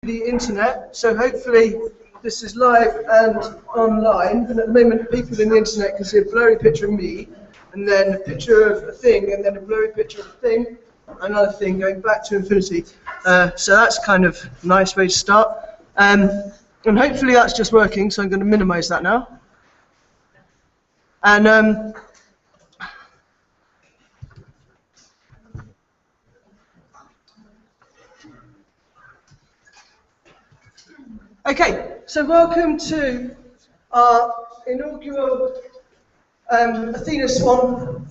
the internet, so hopefully this is live and online, and at the moment people in the internet can see a blurry picture of me, and then a picture of a thing, and then a blurry picture of a thing, another thing going back to infinity. So that's kind of a nice way to start. And hopefully that's just working, so I'm going to minimize that now. And okay, so welcome to our inaugural Athena Swan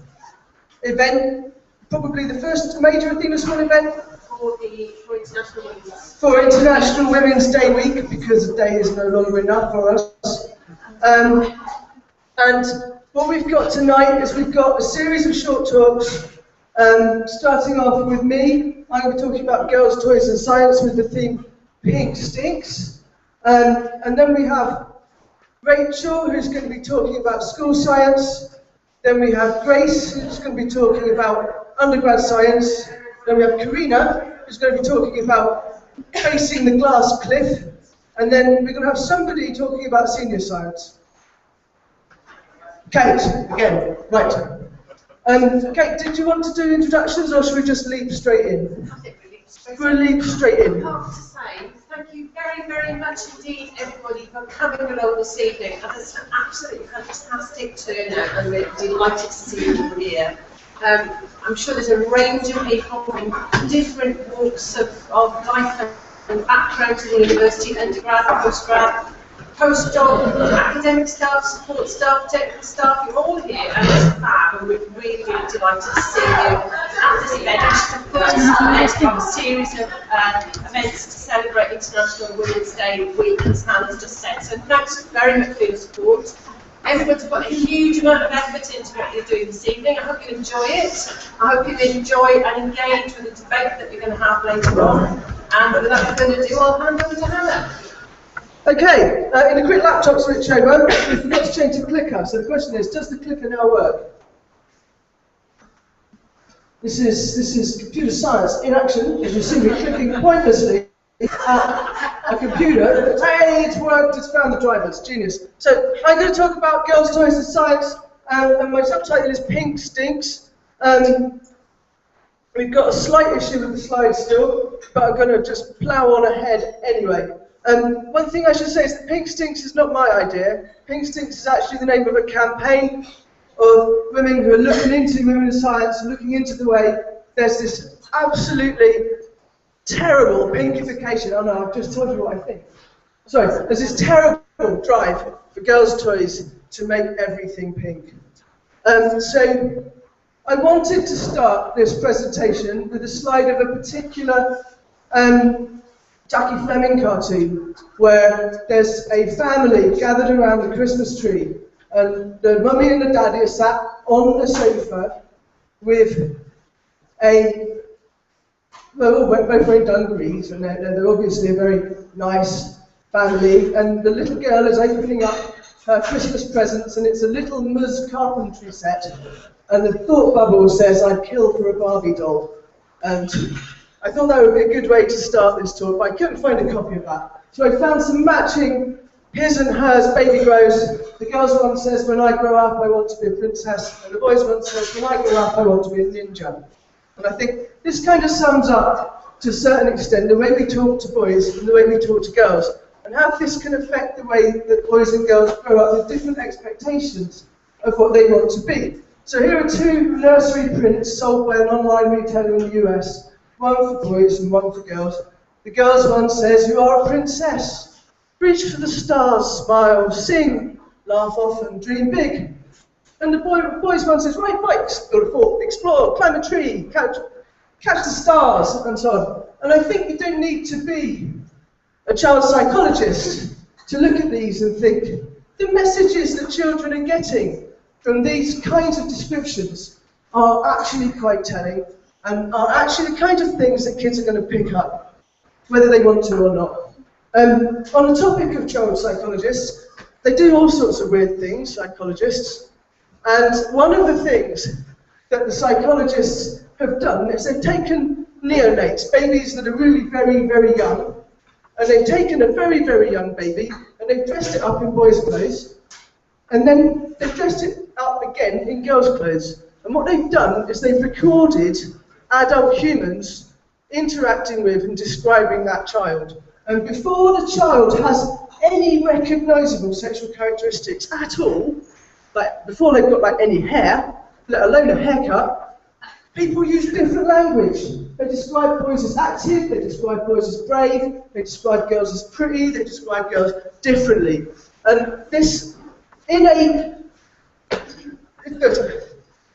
event, probably the first major Athena Swan event for International Women's Day week, because a day is no longer enough for us. And what we've got tonight is we've got a series of short talks, starting off with me. I'm talking about girls' toys and science with the theme Pink Stinks. And then we have Rachel, who's going to be talking about school science. Then we have Grace, who's going to be talking about undergrad science. Then we have Karina, who's going to be talking about facing the glass cliff. And then we're going to have somebody talking about senior science. Kate, again, right. Kate, did you want to do introductions, or should we just leap straight in? I think We'll leap straight in. I have to say, thank you very, very much indeed, everybody, for coming along this evening. It's an absolutely fantastic turnout, and we're delighted to see you here. I'm sure there's a range of people from different walks of life and background to the university, undergrad, postdoc, academic staff, support staff, technical staff. You're all here, and it's fab, and we're really, really delighted to see you at this event, which is the first event of a series of events to celebrate International Women's Day week, as Hannah's just said. So thanks very much for your support. Everyone's put a huge amount of effort into what you're doing this evening. I hope you enjoy it. I hope you enjoy and engage with the debate that we're going to have later on. And without further ado, I'll hand over to Hannah. Okay, in a quick laptop switch over, we forgot to change the clicker. So the question is, does the clicker now work? This is computer science in action. As you see me clicking pointlessly at a computer. Hey, it's worked, it's found the drivers. Genius. So I'm going to talk about girls' toys and science, and my subtitle is Pink Stinks. We've got a slight issue with the slides still, but I'm going to just plough on ahead anyway. One thing I should say is that Pink Stinks is not my idea. Pink Stinks is actually the name of a campaign of women who are looking into women in science, looking into the way there's this absolutely terrible pinkification. Oh no, I've just told you what I think. Sorry, there's this terrible drive for girls' toys to make everything pink. So I wanted to start this presentation with a slide of a particular Jacky Fleming cartoon, where there's a family gathered around the Christmas tree, and the mummy and the daddy are sat on the sofa with well, both wearing dungarees, and they're obviously a very nice family, and the little girl is opening up her Christmas presents, and it's a little Ms. Carpentry set, and the thought bubble says, "I'd kill for a Barbie doll." And I thought that would be a good way to start this talk, but I couldn't find a copy of that. So I found some matching his and hers baby grows. The girls one says, "When I grow up, I want to be a princess," and the boys one says, "When I grow up, I want to be a ninja." And I think this kind of sums up, to a certain extent, the way we talk to boys and the way we talk to girls, and how this can affect the way that boys and girls grow up with different expectations of what they want to be. So here are two nursery prints sold by an online retailer in the US. One for boys and one for girls. The girls one says, "You are a princess. Reach for the stars, smile, sing, laugh often, dream big." And the boys one says, "Ride bikes, build a fort, explore, climb a tree, catch the stars," and so on. And I think you don't need to be a child psychologist to look at these and think, the messages that children are getting from these kinds of descriptions are actually quite telling, and are actually the kind of things that kids are going to pick up, whether they want to or not. On the topic of child psychologists, they do all sorts of weird things, psychologists, and one of the things that the psychologists have done is they've taken neonates, babies that are really very, very young, and they've taken a very, very young baby, and they've dressed it up in boys' clothes, and then they've dressed it up again in girls' clothes. And what they've done is they've recorded adult humans interacting with and describing that child. And before the child has any recognisable sexual characteristics at all, like before they've got like any hair, let alone a haircut, people use different language. They describe boys as active, they describe boys as brave, they describe girls as pretty, they describe girls differently. And this innate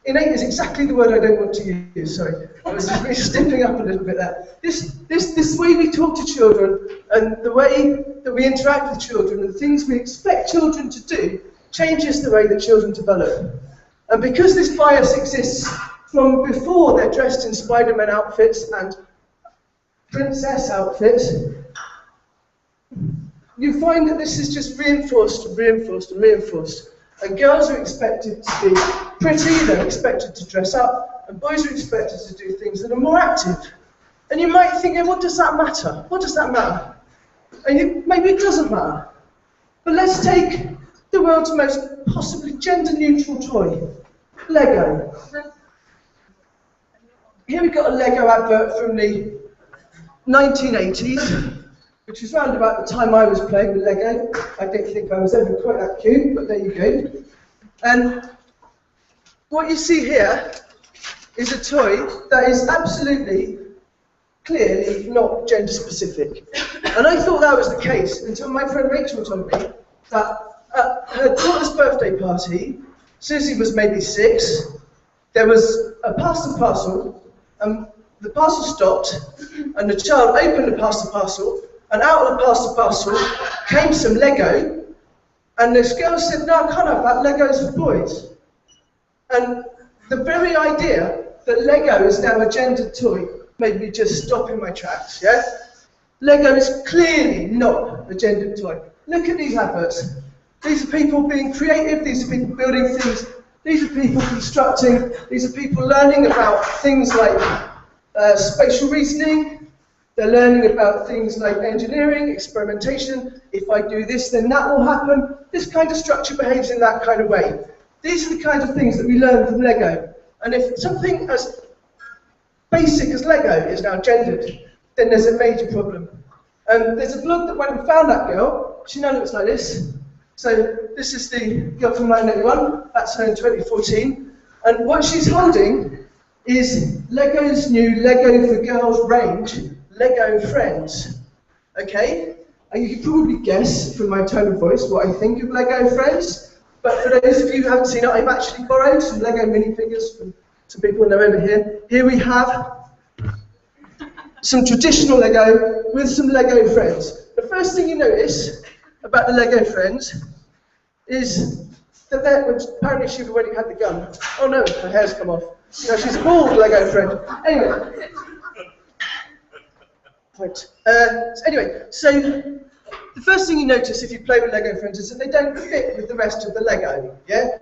is exactly the word I don't want to use, sorry. I was just really stiffening up a little bit there. This way we talk to children and the way that we interact with children and the things we expect children to do changes the way that children develop. And because this bias exists from before they're dressed in Spider-Man outfits and princess outfits, you find that this is just reinforced and reinforced and reinforced. And girls are expected to be pretty, they're expected to dress up, and boys are expected to do things that are more active. And you might think, what does that matter? What does that matter? And maybe it doesn't matter. But let's take the world's most possibly gender-neutral toy, Lego. Here we've got a Lego advert from the 1980s, which was around about the time I was playing with Lego. I don't think I was ever quite that cute, but there you go. And what you see here is a toy that is absolutely, clearly not gender specific. And I thought that was the case until my friend Rachel told me that at her daughter's birthday party, Susie was maybe 6, there was a parcel, and the parcel stopped, and the child opened the parcel, and out of the parcel came some Lego, and this girl said, no, I can't have that, Lego's for boys. And the very idea that Lego is now a gendered toy made me just stop in my tracks, yeah? Lego is clearly not a gendered toy. Look at these adverts. These are people being creative, these are people building things, these are people constructing, these are people learning about things like spatial reasoning. They're learning about things like engineering, experimentation. If I do this, then that will happen. This kind of structure behaves in that kind of way. These are the kinds of things that we learn from Lego. And if something as basic as Lego is now gendered, then there's a major problem. There's a blog that went and found that girl. She now looks like this. So this is the girl from 1981. That's her in 2014. And what she's holding is Lego's new Lego for Girls range, Lego Friends, okay? And you can probably guess from my tone of voice what I think of Lego Friends, but for those of you who haven't seen it, I've actually borrowed some Lego minifigures from some people in the room over here. Here we have some traditional Lego with some Lego Friends. The first thing you notice about the Lego Friends is that apparently she'd already had the gun. Oh no, her hair's come off. No, she's a bald Lego friend. Anyway. Right. So the first thing you notice if you play with Lego Friends is that they don't fit with the rest of the Lego. Yeah,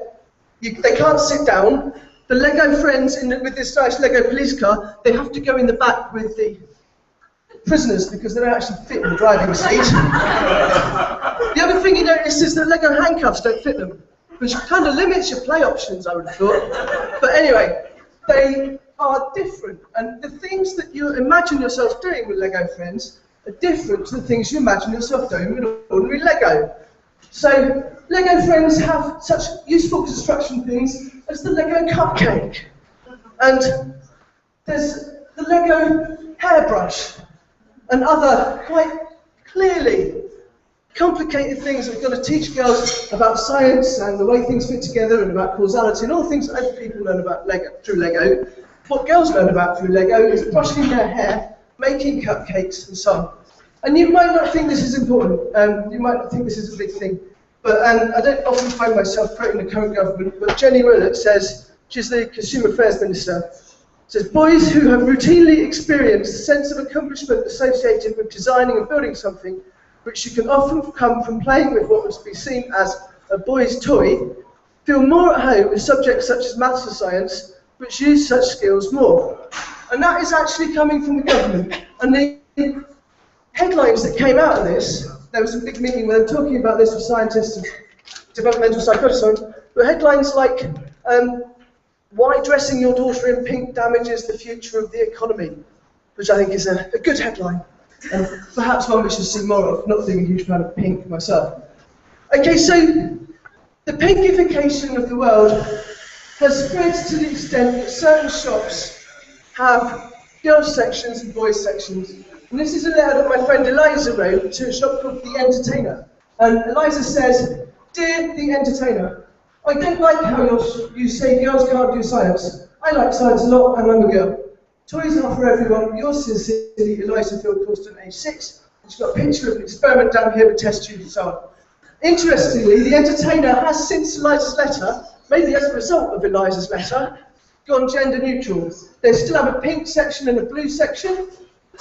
they can't sit down. The Lego Friends with this nice Lego police car, they have to go in the back with the prisoners because they don't actually fit in the driving seat. The other thing you notice is that Lego handcuffs don't fit them, which kind of limits your play options, I would have thought. But anyway, they are different, and the things that you imagine yourself doing with Lego Friends are different to the things you imagine yourself doing with ordinary Lego. So Lego Friends have such useful construction things as the Lego cupcake, and there's the Lego hairbrush, and other quite clearly complicated things that we're going to teach girls about science and the way things fit together and about causality and all the things that other people learn about Lego through Lego. What girls learn about through Lego is brushing their hair, making cupcakes and so on. And you might not think this is important, you might not think this is a big thing, but I don't often find myself quoting the current government, but Jenny Willett says, she's the Consumer Affairs Minister, says, boys who have routinely experienced a sense of accomplishment associated with designing and building something, which can often come from playing with what must be seen as a boy's toy, feel more at home with subjects such as maths and science, which use such skills more. And that is actually coming from the government. And the headline headlines that came out of this, there was a big meeting where they were talking about this with scientists and developmental psychologists, but headlines like, why dressing your daughter in pink damages the future of the economy, which I think is a good headline, and perhaps one we should see more of, not being a huge fan of pink myself. Okay, so the pinkification of the world has spread to the extent that certain shops have girls sections and boys sections. And this is a letter that my friend Eliza wrote to a shop called The Entertainer. And Eliza says, "Dear The Entertainer, I don't like how you say girls can't do science. I like science a lot and I'm a girl. Toys are for everyone. Yours sincerely, Eliza Field Colston, age 6. And she's got a picture of an experiment down here with test tubes and so on." Interestingly, The Entertainer has since Eliza's letter, maybe as a result of Eliza's letter, gone gender neutral. They still have a pink section and a blue section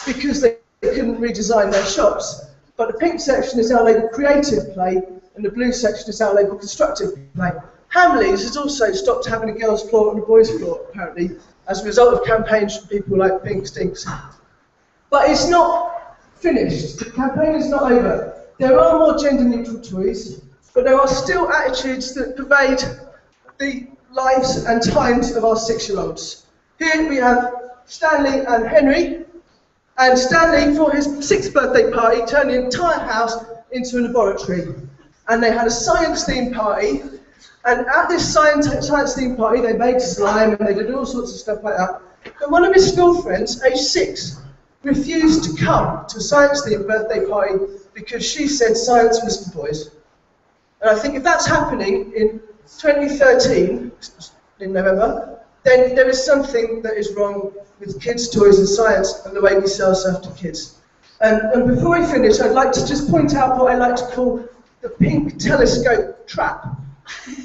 because they couldn't redesign their shops. But the pink section is now labelled creative play and the blue section is now labelled constructive play. Hamleys has also stopped having a girls' floor and a boys' floor, apparently, as a result of campaigns from people like Pink Stinks. But it's not finished. The campaign is not over. There are more gender-neutral toys, but there are still attitudes that pervade the lives and times of our 6-year-olds. Here we have Stanley and Henry, and Stanley, for his 6th birthday party, turned the entire house into a laboratory. And they had a science-themed party, and at this science-themed party, they made slime and they did all sorts of stuff like that. But one of his school friends, age 6, refused to come to a science-themed birthday party because she said science was for boys. And I think if that's happening in 2013, in November, then there is something that is wrong with kids' toys and science and the way we sell stuff to kids. And before I finish, I'd like to just point out what I like to call the pink telescope trap.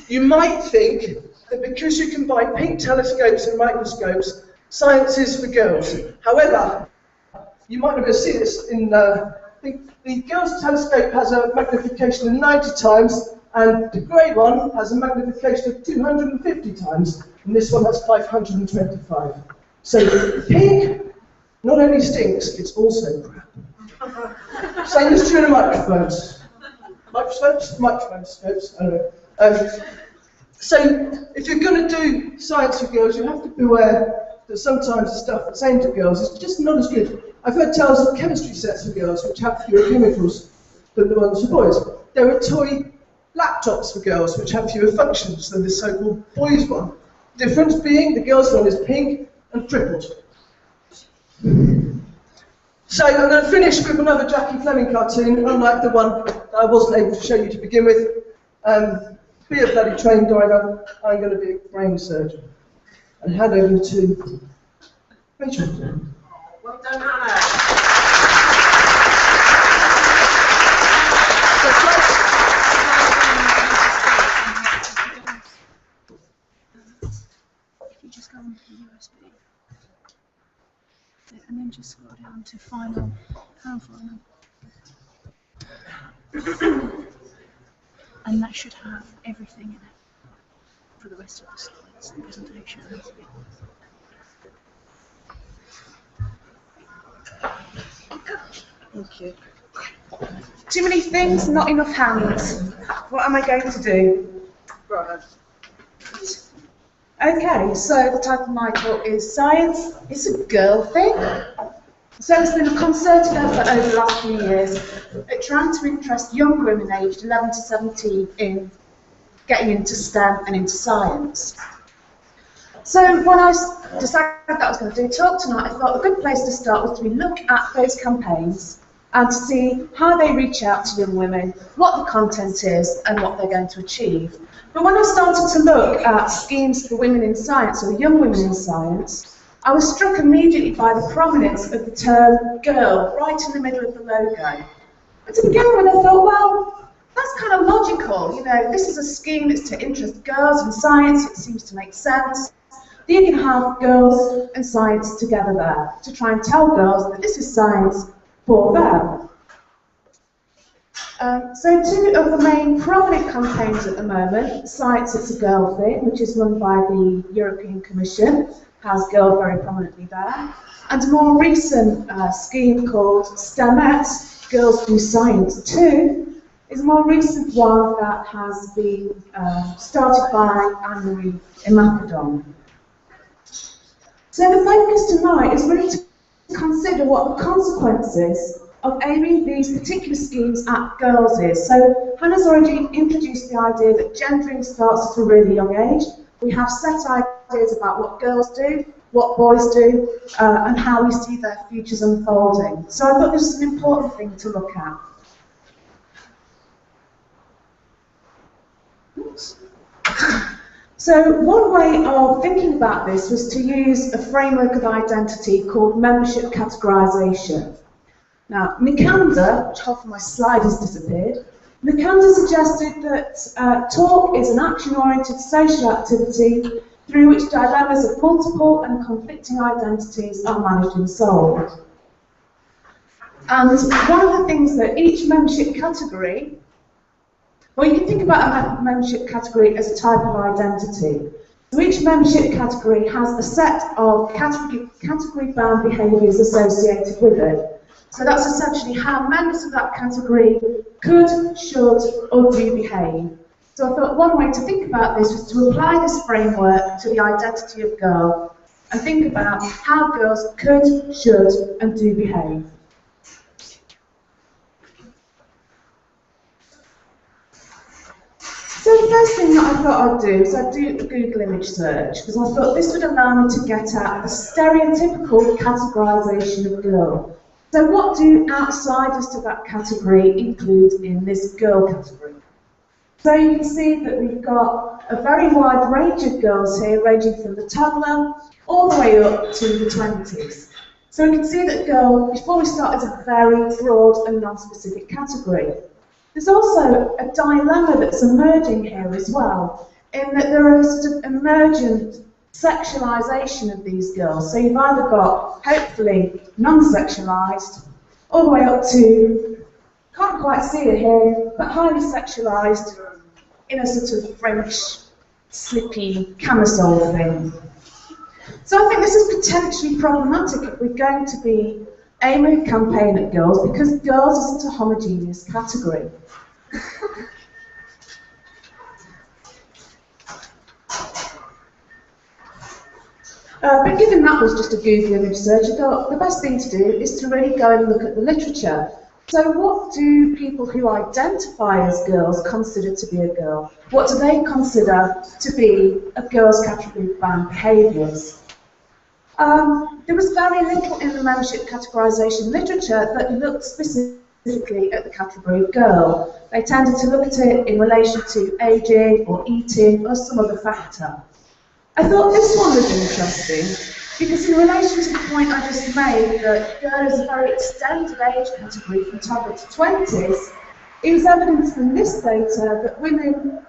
You might think that because you can buy pink telescopes and microscopes, science is for girls. However, you might not be able to see this in the girls' telescope has a magnification of 90 times, and the grey one has a magnification of 250 times, and this one has 525. So pink not only stinks, it's also crap. Same is true of microphones. Microphones, I don't know. So if you're going to do science for girls, you have to be aware that sometimes the stuff that's aimed at girls is just not as good. I've heard tales of chemistry sets for girls which have fewer chemicals than the ones for boys. There are toy laptops for girls which have fewer functions than the so-called boys one. Difference being the girls one is pink and tripled. So I'm going to finish with another Jacky Fleming cartoon, unlike the one that I wasn't able to show you to begin with. Be a bloody train driver, I'm going to be a brain surgeon. And hand over to Rachel. Well done, Hannah. If you just go onto the USB, and then just scroll down to final, and that should have everything in it for the rest of the slides and presentation. Thank you. Too many things, not enough hands. What am I going to do? Right. Okay, so the title of my talk is Science is a Girl Thing. So there's been a concerted effort over the last few years at trying to interest young women aged 11 to 17 in getting into STEM and into science. So when I decided that I was going to do a talk tonight, I thought a good place to start was to look at those campaigns and to see how they reach out to young women, what the content is and what they're going to achieve. But when I started to look at schemes for women in science or young women in science, I was struck immediately by the prominence of the term girl right in the middle of the logo. And to begin with, I thought, well, that's kind of logical. You know, this is a scheme that's to interest girls in science. It seems to make sense. You can have girls and science together there to try and tell girls that this is science for them. So two of the main prominent campaigns at the moment, Science It's a Girl Thing, which is run by the European Commission, has girls very prominently there, and a more recent scheme called STEMette, Girls Do Science 2 is a more recent one that has been started by Anne-Marie Imapidon. So the focus tonight is really to consider what the consequences of aiming these particular schemes at girls is. So Hannah's already introduced the idea that gendering starts at a really young age. We have set ideas about what girls do, what boys do, and how we see their futures unfolding. So I thought this was an important thing to look at. Oops. So one way of thinking about this was to use a framework of identity called membership categorization. Now, Mikander, which half of my slide has disappeared, Mikander suggested that talk is an action-oriented social activity through which dilemmas of multiple and conflicting identities are managed and solved. And one of the things that each membership category, well, you can think about a membership category as a type of identity. So each membership category has a set of category-bound behaviours associated with it. So that's essentially how members of that category could, should, or do behave. So I thought one way to think about this was to apply this framework to the identity of girl and think about how girls could, should, and do behave. So the first thing that I thought I'd do is I'd do a Google image search, because I thought this would allow me to get at the stereotypical categorisation of girl. So what do outsiders to that category include in this girl category? So you can see that we've got a very wide range of girls here, ranging from the toddler all the way up to the 20s. So we can see that girl, before we start, is a very broad and non-specific category. There's also a dilemma that's emerging here as well, in that there is sort of emergent sexualisation of these girls. So you've either got, hopefully, non-sexualised, all the way up to, can't quite see it here, but highly sexualised in a sort of French, slippy camisole thing. So I think this is potentially problematic if we're going to be aiming a campaign at girls, because girls isn't a homogeneous category. But given that was just a Google image search, I thought the best thing to do is to really go and look at the literature. So what do people who identify as girls consider to be a girl? What do they consider to be a girl's category of bound behaviours? There was very little in the membership categorisation literature that looked specifically at the category of girl. They tended to look at it in relation to ageing or eating or some other factor. I thought this one was interesting because in relation to the point I just made that girl is a very extended age category from toddler to 20s, it was evidence from this data that women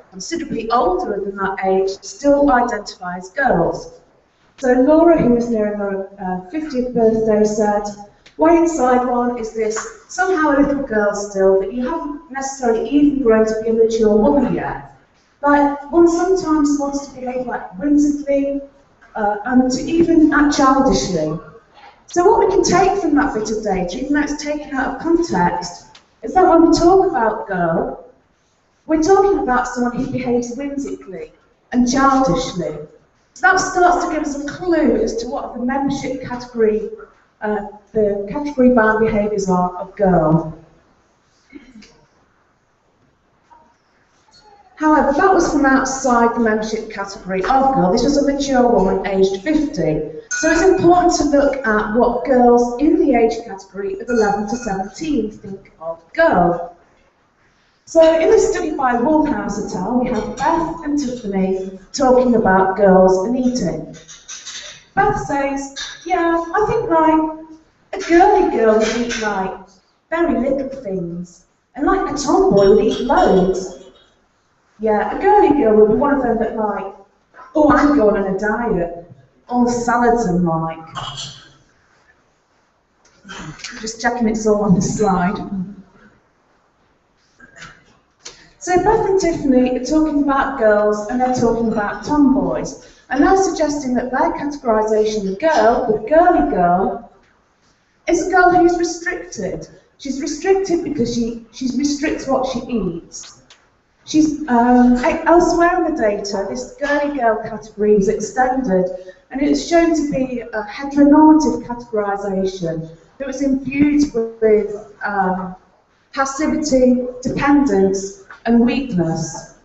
considerably older than that age still identify as girls. So Laura, who was nearing her 50th birthday, said, "Way inside one is this, somehow a little girl still, that you haven't necessarily even grown to be a mature woman yet. But one sometimes wants to behave like whimsically and to even act childishly." So what we can take from that bit of data, even though it's taken out of context, is that when we talk about girl, we're talking about someone who behaves whimsically and childishly. So that starts to give us a clue as to what the membership category, the category-bound behaviours are of girl. However, that was from outside the membership category of girl. This was a mature woman aged 50. So it's important to look at what girls in the age category of 11 to 17 think of girl. So in a study by Woolhouse et al., we have Beth and Tiffany talking about girls and eating. Beth says, "Yeah, I think like a girly girl would eat like very little things, and like a tomboy would eat loads. Yeah, a girly girl would be one of them that like, oh, I'm going on a diet, all salads and like." Just checking it's all on the slide. So Beth and Tiffany are talking about girls and they're talking about tomboys. And they're suggesting that their categorisation of girl, the girly girl, is a girl who's restricted. She's restricted because she restricts what she eats. She's elsewhere in the data, this girly girl category was extended, and it's shown to be a heteronormative categorization that was imbued with passivity, dependence, and weakness.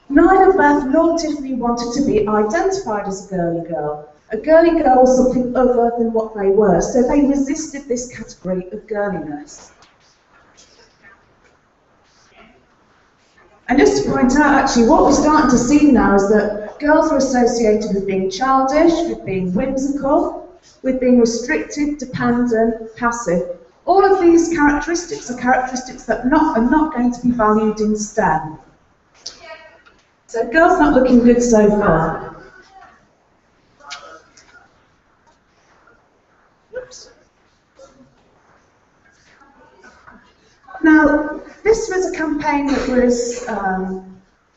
Neither Beth nor Tiffany wanted to be identified as a girly girl. A girly girl was something other than what they were, so they resisted this category of girliness. And just to point out, actually, what we're starting to see now is that girls are associated with being childish, with being whimsical, with being restricted, dependent, passive. All of these characteristics are characteristics that are not going to be valued in STEM. So girls not looking good so far. Oops. Now, this was a campaign that was,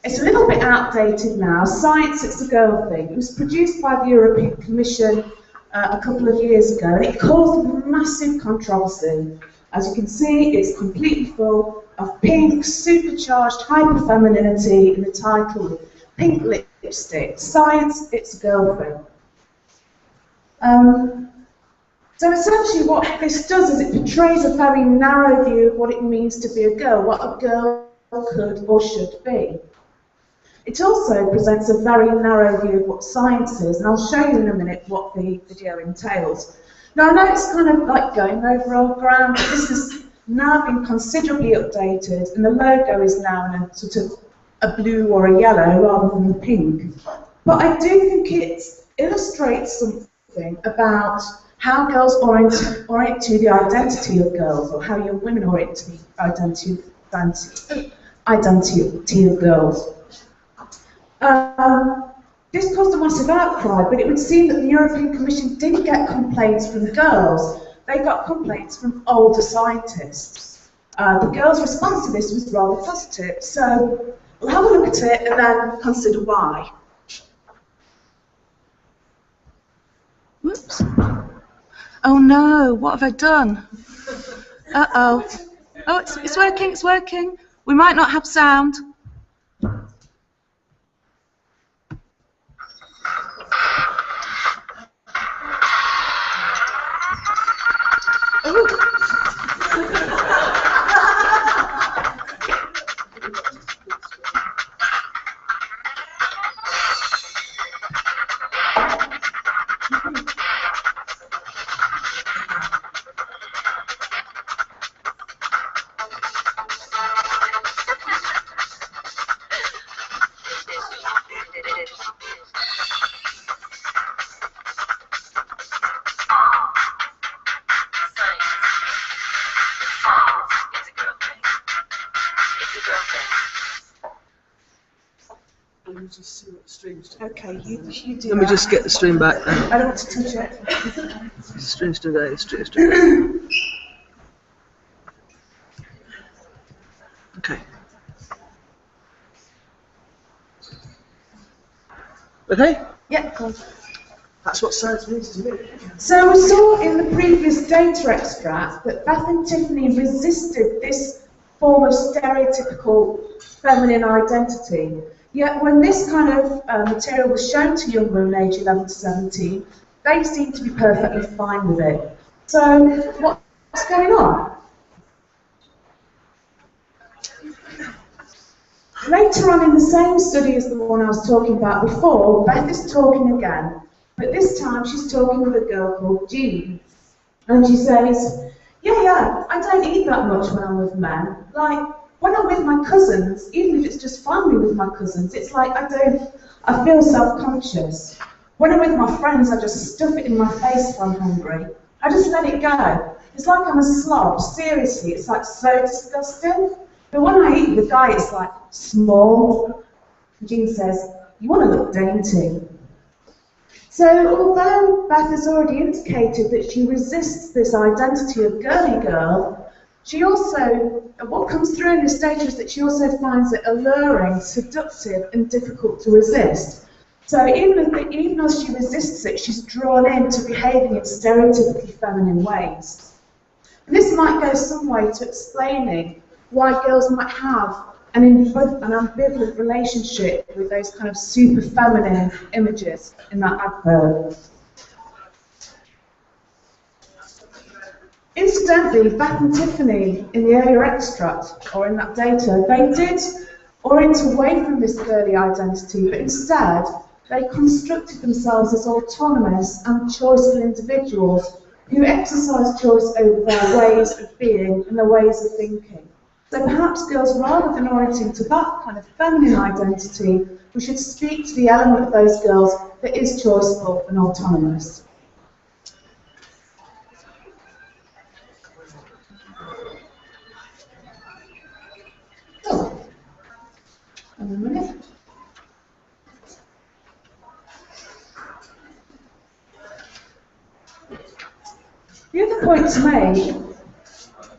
it's a little bit outdated now. Science, it's a girl thing. It was produced by the European Commission a couple of years ago, and it caused massive controversy. As you can see, it's completely full of pink, supercharged hyperfemininity in the title with pink lipstick. Science, it's a girl thing. So essentially what this does is it portrays a very narrow view of what it means to be a girl, what a girl could or should be. It also presents a very narrow view of what science is, and I'll show you in a minute what the video entails. Now, I know it's kind of like going over old ground, but this has now been considerably updated, and the logo is now in a sort of a blue or a yellow rather than the pink. But I do think it illustrates something about how girls orient to the identity of girls, or how young women orient to the identity of girls. This caused a massive outcry, but it would seem that the European Commission didn't get complaints from girls. They got complaints from older scientists. The girls' response to this was rather positive, so we'll have a look at it and then consider why. Whoops. Oh no, what have I done? Uh-oh. Oh, it's working, it's working. We might not have sound. Just see what the stream's doing. Okay, you do. Let me just get the stream back. I don't want to touch it. The stream's still there. Stream. Okay. Okay? Yeah, cool. That's what science means to me. So we saw in the previous data extract that Beth and Tiffany resisted this form of stereotypical feminine identity. Yet when this kind of material was shown to young women aged 11 to 17, they seemed to be perfectly fine with it. So what's going on? Later on in the same study as the one I was talking about before, Beth is talking again, but this time she's talking with a girl called Jean. And she says, yeah, I don't eat that much when I'm with men. Like, when I'm with my cousins, even if it's just family with my cousins, it's like I feel self-conscious. When I'm with my friends, I just stuff it in my face if I'm hungry. I just let it go. It's like I'm a slob, seriously, it's like so disgusting. But when I eat with the guy, it's like small. Jean says, you want to look dainty. So although Beth has already indicated that she resists this identity of girly girl, she also, what comes through in this data is that she also finds it alluring, seductive, and difficult to resist. So even as she resists it, she's drawn into behaving in stereotypically feminine ways. And this might go some way to explaining why girls might have an ambivalent relationship with those kind of super feminine images in that advert. Incidentally, Beth and Tiffany, in the earlier extract, or in that data, they did orient away from this girly identity, but instead they constructed themselves as autonomous and choiceful individuals who exercise choice over their ways of being and their ways of thinking. So perhaps girls, rather than orienting to that kind of feminine identity, we should speak to the element of those girls that is choiceful and autonomous. A minute. The other point to make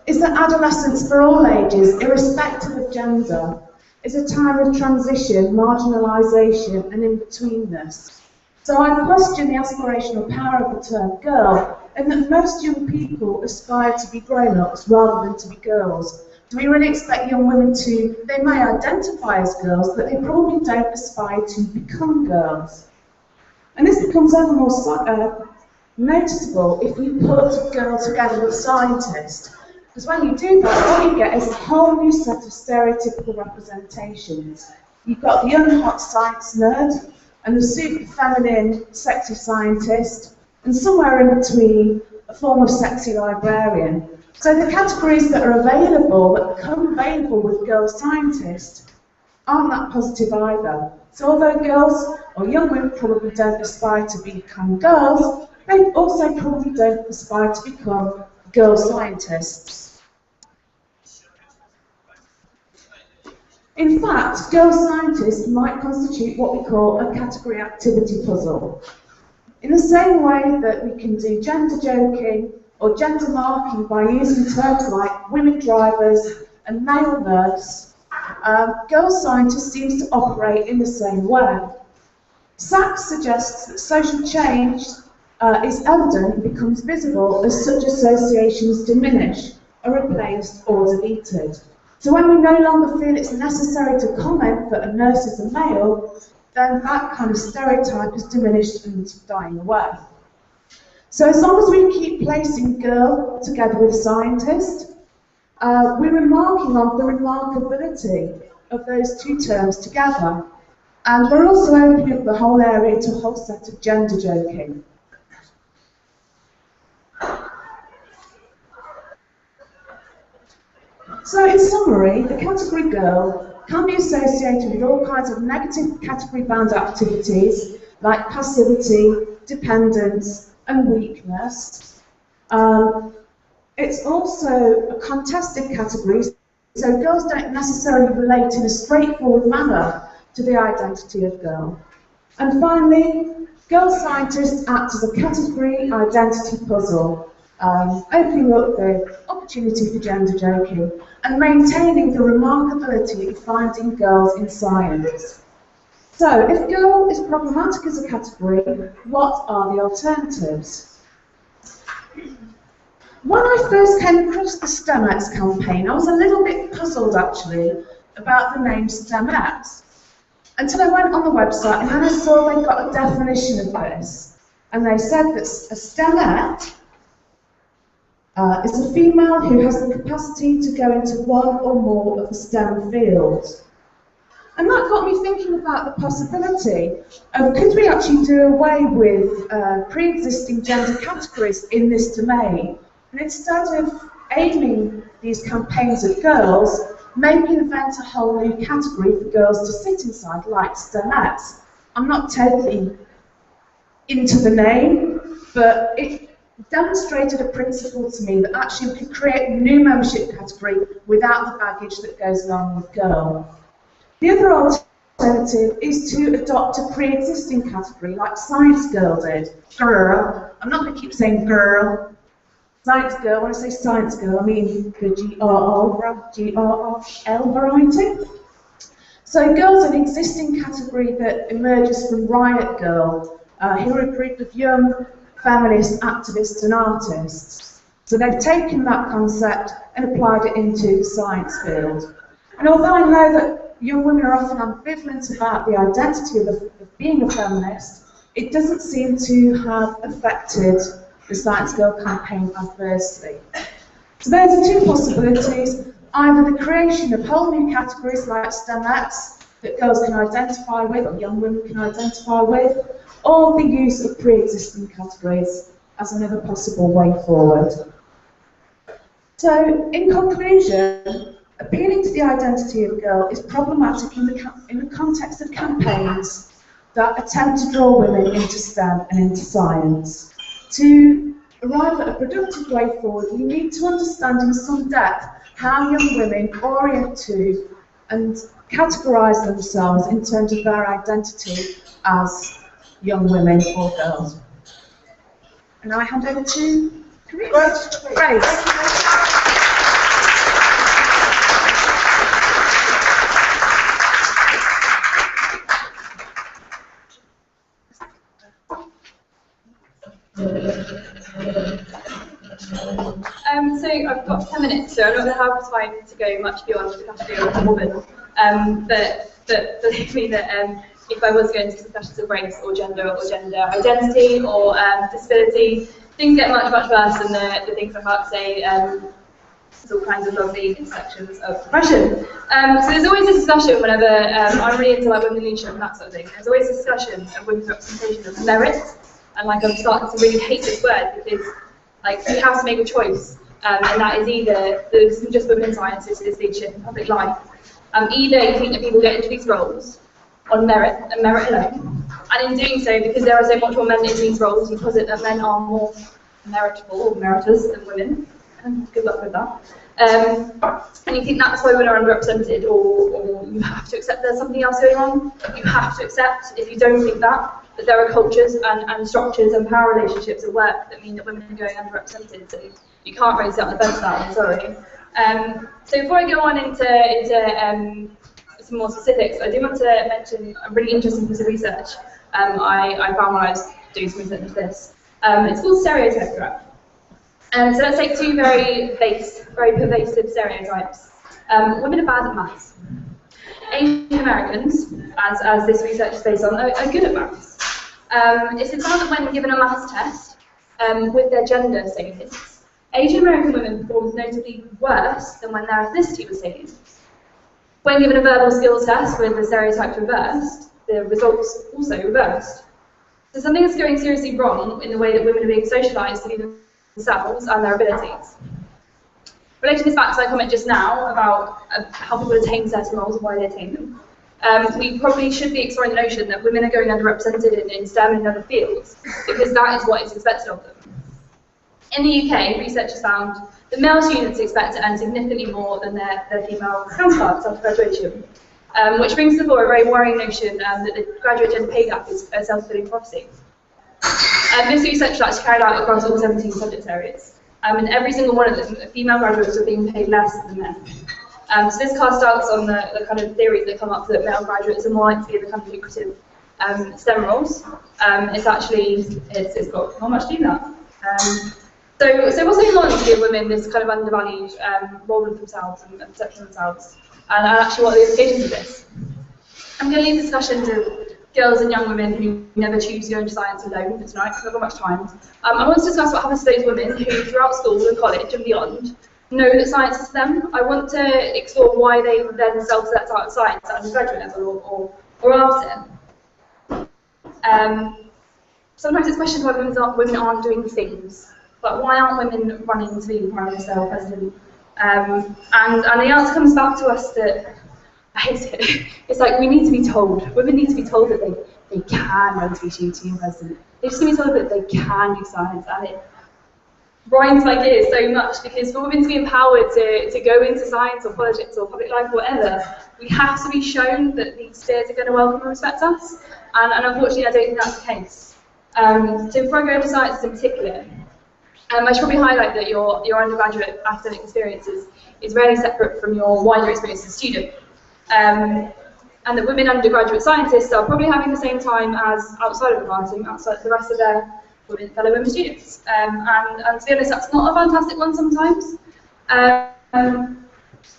is that adolescence for all ages, irrespective of gender, is a time of transition, marginalisation and in-betweenness. So I question the aspirational power of the term girl, and that most young people aspire to be grown-ups rather than to be girls. Do we really expect young women to, they may identify as girls, but they probably don't aspire to become girls. And this becomes ever more noticeable if you put a girl together with a scientist. Because when you do that, what you get is a whole new set of stereotypical representations. You've got the unhot science nerd, and the super feminine, sexy scientist, and somewhere in between, a form of sexy librarian. So the categories that are available, that become available with girl scientists, aren't that positive either. So although girls, or young women, probably don't aspire to become girls, they also probably don't aspire to become girl scientists. In fact, girl scientists might constitute what we call a category activity puzzle. In the same way that we can do gender joking or gender marking by using terms like women drivers and male nurse, girl scientists seems to operate in the same way. Sachs suggests that social change is evident and becomes visible as such associations diminish, are replaced or deleted. So when we no longer feel it's necessary to comment that a nurse is a male, then that kind of stereotype is diminished and dying away. So as long as we keep placing girl together with scientist, we're remarking on the remarkability of those two terms together. And we're also opening up the whole area to a whole set of gender joking. So in summary, the category girl can be associated with all kinds of negative category-bound activities like passivity, dependence, and weakness. It's also a contested category, so girls don't necessarily relate in a straightforward manner to the identity of girl. And finally, girl scientists act as a category identity puzzle, opening up the opportunity for gender joking and maintaining the remarkability of finding girls in science. So, if girl is problematic as a category, what are the alternatives? When I first came across the STEMX campaign, I was a little bit puzzled actually about the name STEMX, until I went on the website and then I saw they got a definition of this. And they said that a STEMette is a female who has the capacity to go into one or more of the STEM fields. And that got me thinking about the possibility of could we actually do away with pre-existing gender categories in this domain, and instead of aiming these campaigns at girls, maybe invent a whole new category for girls to sit inside, like STEMettes. I'm not totally into the name, but it demonstrated a principle to me that actually we could create a new membership category without the baggage that goes along with girl. The other alternative is to adopt a pre-existing category like Science Girl did. Girl. I'm not going to keep saying girl. Science Girl, when I say Science Girl, I mean the G-R-R-L variety. So girl's an existing category that emerges from Riot Girl, who are a group of young feminist activists and artists. So they've taken that concept and applied it into the science field. And although I know that young women are often ambivalent about the identity of being a feminist, it doesn't seem to have affected the Science Girl campaign adversely. So those are two possibilities: either the creation of whole new categories like STEMettes that girls can identify with or young women can identify with, or the use of pre-existing categories as another possible way forward. So, in conclusion, appealing to the identity of a girl is problematic in the context of campaigns that attempt to draw women into STEM and into science. To arrive at a productive way forward, we need to understand in some depth how young women orient to and categorise themselves in terms of their identity as young women or girls. And now I hand over to Grace. So I've got 10 minutes, so I'm not going to have time to go much beyond the category of woman. But believe me that if I was going into discussions of race or gender identity or disability, things get much worse than the things I'm about to say. There's all kinds of lovely intersections of profession. So there's always a discussion whenever I'm really into like women leadership and that sort of thing. There's always a discussion of women's representation of merit, and like I'm starting to really hate this word because like you have to make a choice, and that is either this isn't just women in science, this is leadership in public life. Either you think that people get into these roles on merit and merit alone, and in doing so, because there are so much more men in these roles, you posit that men are more meritable or meritous than women. And good luck with that. And you think that's why women are underrepresented, or you have to accept there's something else going on. You have to accept, if you don't think that there are cultures and structures and power relationships at work that mean that women are going underrepresented. So you can't raise it on the fence that, I'm sorry. So before I go on into some more specifics, I do want to mention a really interesting piece of research I found when I was doing some research into this. It's called stereotypical. So let's take two very pervasive stereotypes. Women are bad at maths. Asian Americans, as this research is based on, are good at maths. It's been found that when given a maths test with their gender status, Asian American women performed notably worse than when their ethnicity was taken. When given a verbal skills test with the stereotypes reversed, the results also reversed. So something is going seriously wrong in the way that women are being socialised to be themselves and their abilities. Relating this back to my comment just now about how people attain certain roles and why they attain them, we probably should be exploring the notion that women are going underrepresented in STEM and other fields because that is what is expected of them. In the UK, researchers found that male students expect to earn significantly more than their female counterparts after graduation, which brings to the fore a very worrying notion that the graduate gender pay gap is a self-fulfilling prophecy. This research was actually carried out across all 17 subject areas, and every single one of them, female graduates were being paid less than men. So this casts doubts on the kind of theories that come up that male graduates are more likely to be the kind of lucrative STEM roles. It's got not much to do with that. So what's going on to give women this kind of undervalued role of themselves and perception of themselves, and actually what are the implications of this? I'm going to leave the discussion to girls and young women who never choose to go into science alone for tonight, because I've got much time. I want to discuss what happens to those women who, throughout school and college and beyond, know that science is them. I want to explore why they then self-select out of science at undergraduate level or after. Sometimes it's questioned why women aren't doing things, but why aren't women running to be Prime Minister or President? And the answer comes back to us that, I hate it. It's like we need to be told. Women need to be told that they can run to be shooting president. They just need to be told that they can do science, and it grinds my gears so much because for women to be empowered to go into science or politics or public life or whatever, we have to be shown that these spheres are going to welcome and respect us. And unfortunately, I don't think that's the case. So before I go into science in particular, I should probably highlight that your undergraduate academic experience is rarely separate from your wider experience as a student. And that women undergraduate scientists are probably having the same time as outside of the classroom, outside the rest of their fellow women students. And to be honest, that's not a fantastic one sometimes.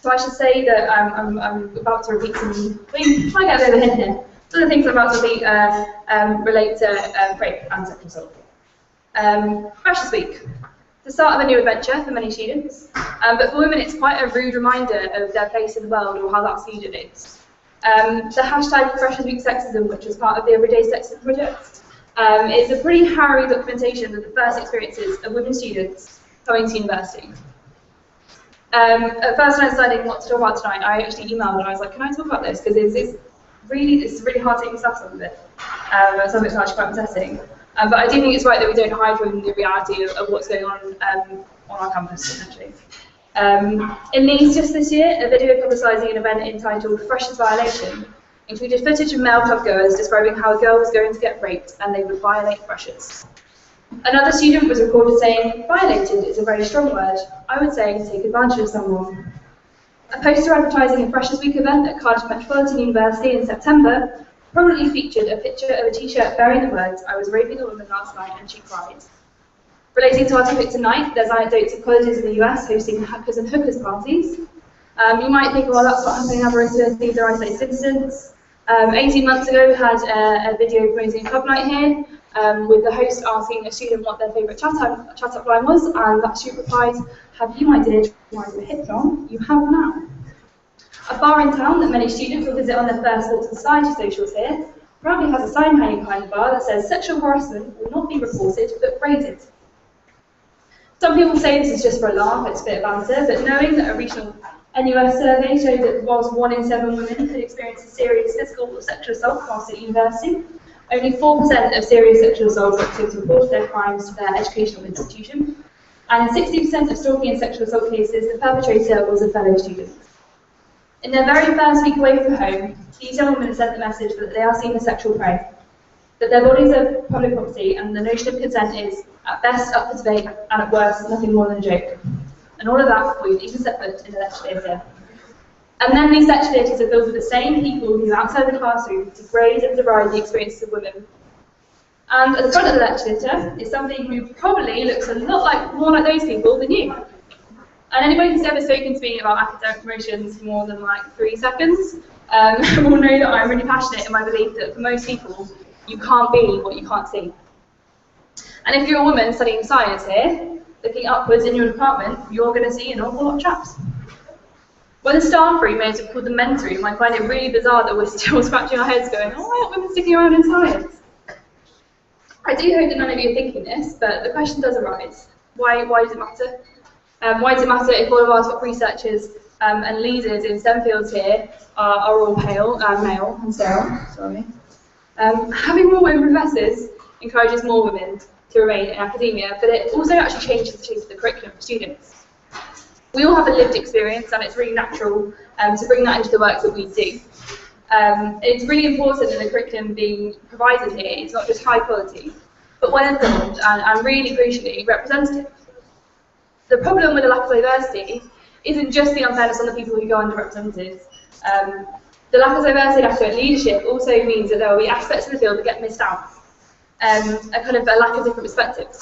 So I should say that I'm about to repeat some, I get a bit of a hint here. Some of the things I'm about to repeat relate to rape and sexual assault. Freshers Week, the start of a new adventure for many students, but for women it's quite a rude reminder of their place in the world or how that's viewed it is. The hashtag Freshers Week Sexism, which was part of the Everyday Sexism Project, is a pretty harrowing documentation of the first experiences of women students coming to university. At first when I was deciding what to talk about tonight, I actually emailed and I was like, can I talk about this? Because it's really hard to discuss some of it. Some of it's actually quite upsetting. But I do think it's right that we don't hide from the reality of what's going on our campus, essentially. In Leeds just this year, a video publicising an event entitled Freshers Violation included footage of male clubgoers describing how a girl was going to get raped and they would violate freshers. Another student was recorded saying, violated is a very strong word. I would say take advantage of someone. A poster advertising a Freshers Week event at Cardiff Metropolitan University in September prominently featured a picture of a t-shirt bearing the words, I was raping a woman last night and she cried. Relating to our topic tonight, there's anecdotes of colleges in the US hosting hackers and hookers parties. You might think, well, that's not happening in Aberystwyth, these are isolated incidents. 18 months ago, we had a video promoting a club night here, with the host asking a student what their favourite chat-up line was, and that student replied, have you, my dear, tried the hip on? You have now. A bar in town that many students will visit on their first Sports and Society socials here proudly has a sign hanging behind the bar that says sexual harassment will not be reported but graded. Some people say this is just for a laugh, it's a bit of banter, but knowing that a recent NUS survey showed that whilst 1 in 7 women had experienced a serious physical or sexual assault whilst at university, only 4% of serious sexual assault victims reported their crimes to their educational institution, and in 60% of stalking and sexual assault cases, the perpetrator was a fellow student. In their very first week away from home, these young women sent the message that they are seen as sexual prey, that their bodies are public property, and the notion of consent is, at best, up for debate, and at worst, nothing more than a joke. And all of that before you've even set foot in the lecture theatre. And then these lecture theatres are filled with the same people who, outside the classroom, degrade and deride the experiences of women. And at the front of the lecture theatre is somebody who probably looks a lot more like those people than you. And anybody who's ever spoken to me about academic promotions for more than like 3 seconds will know that I'm really passionate in my belief that for most people, you can't be what you can't see. And if you're a woman studying science here, looking upwards in your department, you're going to see an awful lot of chaps. When the staff room may have called the men's room, I find it really bizarre that we're still scratching our heads going, oh, why aren't women sticking around in science? I do hope that none of you are thinking this, but the question does arise. Why does it matter? Why does it matter if all of our top researchers and leaders in STEM fields here are all male and sterile? Sorry. Having more women professors encourages more women to remain in academia, but it also actually changes the shape of the curriculum for students. We all have a lived experience, and it's really natural to bring that into the work that we do. It's really important that the curriculum being provided here is not just high quality, but well informed and really crucially representative. The problem with the lack of diversity isn't just the unfairness on the people who go underrepresented. The lack of diversity in academic leadership also means that there will be aspects of the field that get missed out. A kind of a lack of different perspectives.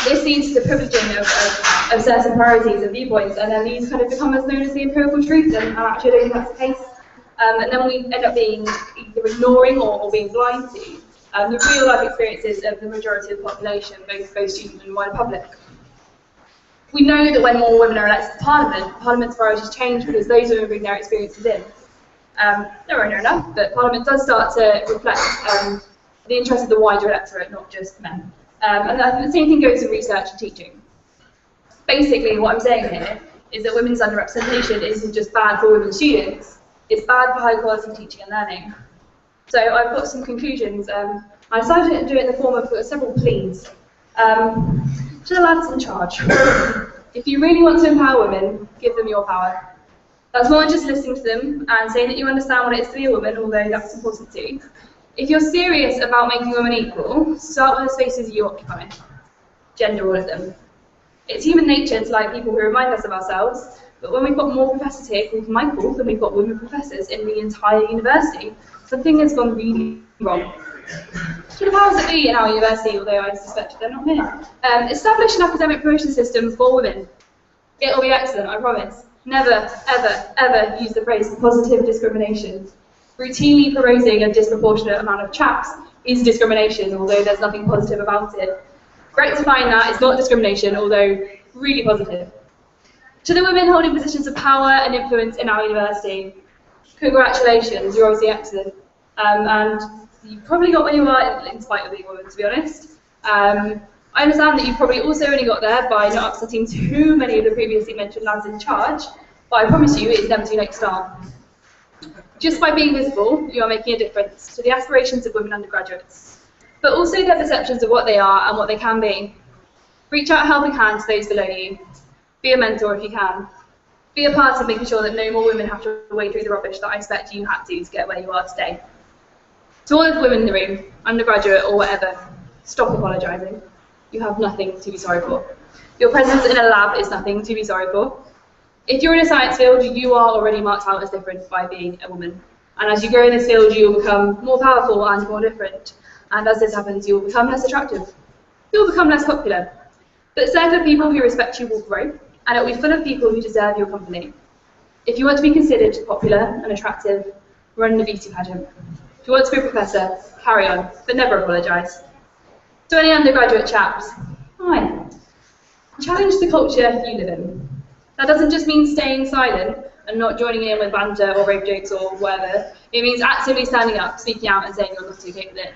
This leads to the privileging of certain priorities and viewpoints, and then these kind of become as known as the empirical truth, and actually I don't think that's the case. And then we end up being either ignoring or being blind to the real life experiences of the majority of the population, both students and wider public. We know that when more women are elected to Parliament's priorities change because those women bring their experiences in. Nowhere near enough, but Parliament does start to reflect the interests of the wider electorate, not just men. And the same thing goes in research and teaching. Basically, what I'm saying here is that women's underrepresentation isn't just bad for women students, it's bad for high quality teaching and learning. So I've got some conclusions. I decided to do it in the form of several pleas. To the lads in charge, if you really want to empower women, give them your power. That's more than just listening to them and saying that you understand what it is to be a woman, although that's important too. If you're serious about making women equal, start with the spaces you occupy. Gender all of them. It's human nature to like people who remind us of ourselves, but when we've got more professors here called Michael than we've got women professors in the entire university, something has gone really wrong. To the powers that be in our university, although I suspect they're not here, establish an academic promotion system for women. It'll be excellent, I promise. Never, ever, ever use the phrase positive discrimination. Routinely promoting a disproportionate amount of chaps is discrimination, although there's nothing positive about it. Rectifying that is not discrimination, although really positive. To the women holding positions of power and influence in our university, congratulations, you're obviously excellent. And you probably got where you are in spite of being a woman, to be honest. I understand that you probably also only got there by not upsetting too many of the previously mentioned lads in charge, but I promise you it's never too late to start. Just by being visible, you are making a difference to the aspirations of women undergraduates, but also their perceptions of what they are and what they can be. Reach out a helping hand to those below you. Be a mentor if you can. Be a part of making sure that no more women have to wade through the rubbish that I expect you had to get where you are today. To all of the women in the room, undergraduate or whatever, stop apologising. You have nothing to be sorry for. Your presence in a lab is nothing to be sorry for. If you're in a science field, you are already marked out as different by being a woman. And as you grow in this field, you will become more powerful and more different. And as this happens, you will become less attractive. You will become less popular. But circle of people who respect you will grow, and it will be full of people who deserve your company. If you want to be considered popular and attractive, run the beauty pageant. If you want to be a professor, carry on, but never apologise. To any undergraduate chaps, hi. Challenge the culture you live in. That doesn't just mean staying silent and not joining in with banter or rape jokes or whatever. It means actively standing up, speaking out and saying you're not okay with it.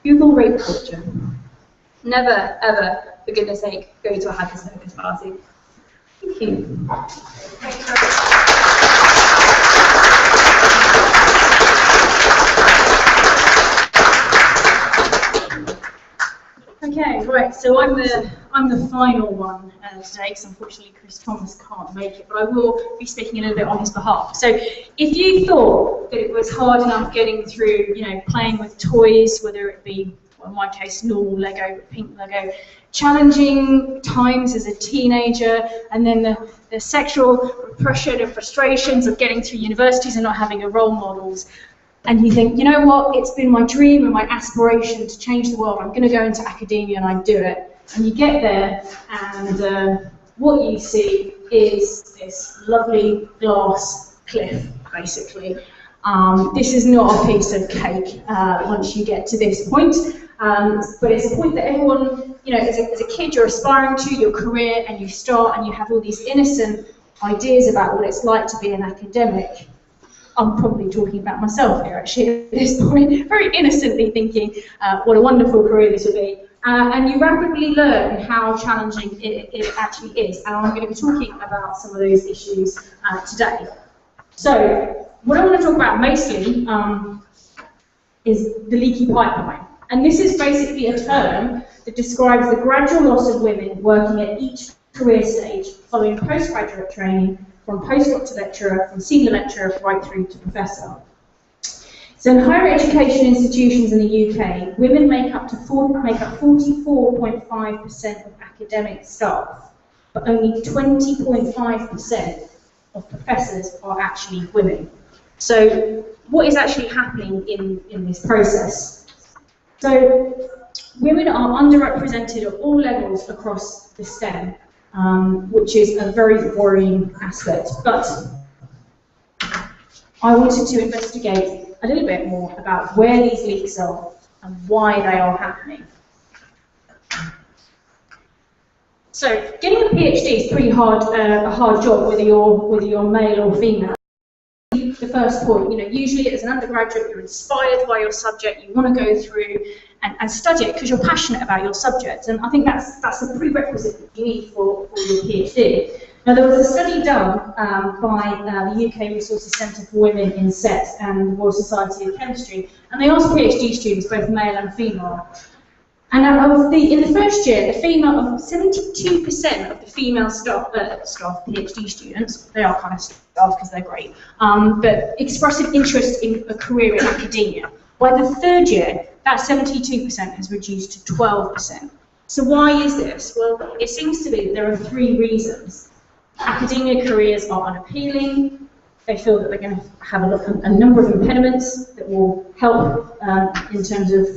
Google rape culture. Never, ever, for goodness sake, go to a haggis focus party. Thank you. Okay, right, so I'm the final one today, because unfortunately Chris Thomas can't make it, but I will be speaking a little bit on his behalf. So if you thought that it was hard enough getting through, playing with toys, whether it be, well, in my case, normal Lego, pink Lego, challenging times as a teenager, and then the sexual repression and frustrations of getting through universities and not having a role models, and you think, you know what, it's been my dream and my aspiration to change the world, I'm going to go into academia and I do it. And you get there and what you see is this lovely glass cliff, basically. This is not a piece of cake once you get to this point, but it's a point that everyone, as a kid you're aspiring to, your career, and you start and you have all these innocent ideas about what it's like to be an academic. I'm probably talking about myself here actually at this point, very innocently thinking what a wonderful career this will be. And you rapidly learn how challenging it actually is. And I'm going to be talking about some of those issues today. So what I want to talk about mostly is the leaky pipeline. And this is basically a term that describes the gradual loss of women working at each career stage following postgraduate training, from postdoc to lecturer, from senior lecturer right through to professor. So in higher education institutions in the UK, women make up 44.5% of academic staff, but only 20.5% of professors are actually women. So what is actually happening in this process? So women are underrepresented at all levels across the STEM, which is a very worrying aspect. But I wanted to investigate a little bit more about where these leaks are and why they are happening. So getting a PhD is pretty hard, a hard job, whether you're male or female. The first point, usually as an undergraduate, you're inspired by your subject, you want to go through and study it because you're passionate about your subject, and I think that's a prerequisite that you need for your PhD. Now, there was a study done by the UK Resources Centre for Women in SET and the Royal Society of Chemistry, and they asked PhD students, both male and female. And in the first year, 72% of the female staff, PhD students, they are kind of staff because they're great, but expressed an interest in a career in academia. By the third year, that 72% has reduced to 12%. So why is this? Well, it seems to be that there are three reasons. Academia careers are unappealing, they feel that they're going to have a number of impediments that will help in terms of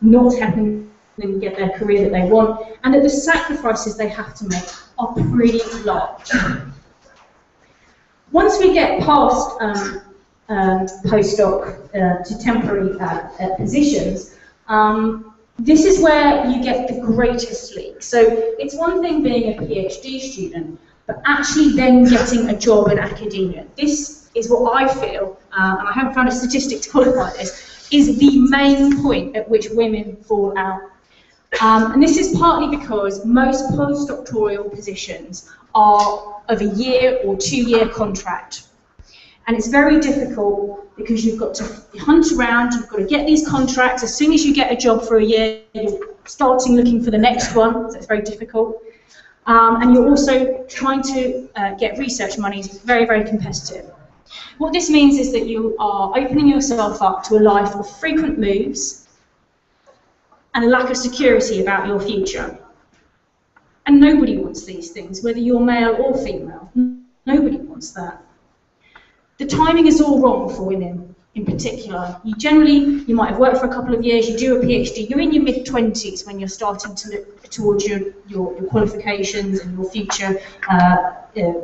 not helping them get their career that they want, and that the sacrifices they have to make are pretty large. Once we get past postdoc to temporary positions, this is where you get the greatest leak. So it's one thing being a PhD student, but actually then getting a job in academia. This is what I feel, and I haven't found a statistic to qualify this, is the main point at which women fall out. And this is partly because most postdoctoral positions are of a year or 2-year contract. And it's very difficult because you've got to hunt around, you've got to get these contracts. As soon as you get a job for a year, you're starting looking for the next one, so it's very difficult. And you're also trying to get research money. It's very, very competitive. What this means is that you are opening yourself up to a life of frequent moves and a lack of security about your future. And nobody wants these things, whether you're male or female. Nobody wants that. The timing is all wrong for women in particular. You might have worked for a couple of years, you do a PhD, you're in your mid-20s when you're starting to look towards your qualifications and your future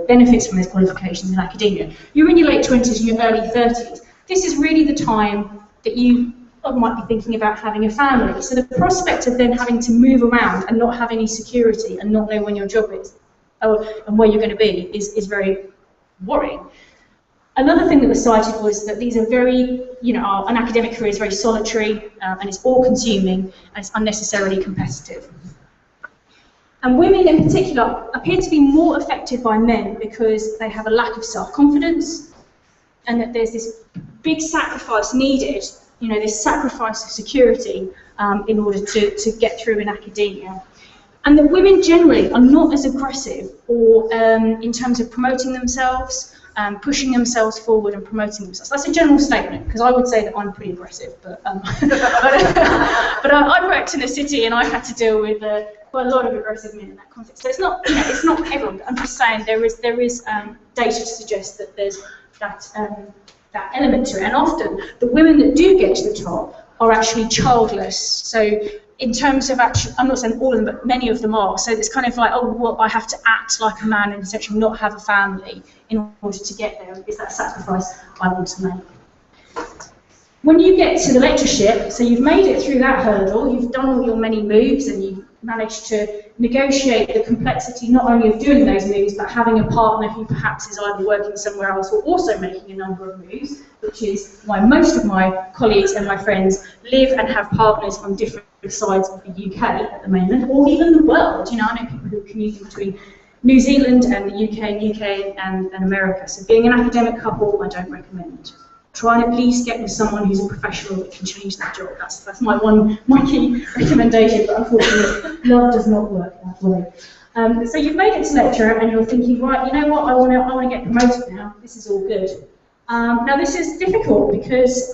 benefits from those qualifications in academia. You're in your late 20s and your early 30s. This is really the time that you might be thinking about having a family. So the prospect of then having to move around and not have any security and not know when your job is and where you're going to be is very worrying. Another thing that was cited was that these are very, an academic career is very solitary and it's all-consuming and it's unnecessarily competitive. And women in particular appear to be more affected by men because they have a lack of self-confidence and that there's this big sacrifice needed, this sacrifice of security in order to get through in academia. And that women generally are not as aggressive or in terms of promoting themselves, pushing themselves forward and promoting themselves. That's a general statement, because I would say that I'm pretty aggressive, but I worked in a city and I had to deal with quite a lot of aggressive men in that context. So it's not everyone. I'm just saying there is data to suggest that there's that element to it. And often the women that do get to the top are actually childless. So in terms of actually, I'm not saying all of them, but many of them are. So it's kind of like, oh, well, I have to act like a man and essentially not have a family in order to get there. Is that sacrifice I want to make? When you get to the lectureship, so you've made it through that hurdle, you've done all your many moves and you've managed to negotiate the complexity not only of doing those moves, but having a partner who perhaps is either working somewhere else or also making a number of moves, which is why most of my colleagues and my friends live and have partners on different sides of the UK at the moment, or even the world. I know people who are commuting between New Zealand and the UK and America. So being an academic couple, I don't recommend. Try and at least get with someone who's a professional that can change that job. That's my key recommendation, but unfortunately, love does not work that way. So you've made it to lecture and you're thinking, right, you know what, I want to get promoted now. This is all good. Now this is difficult because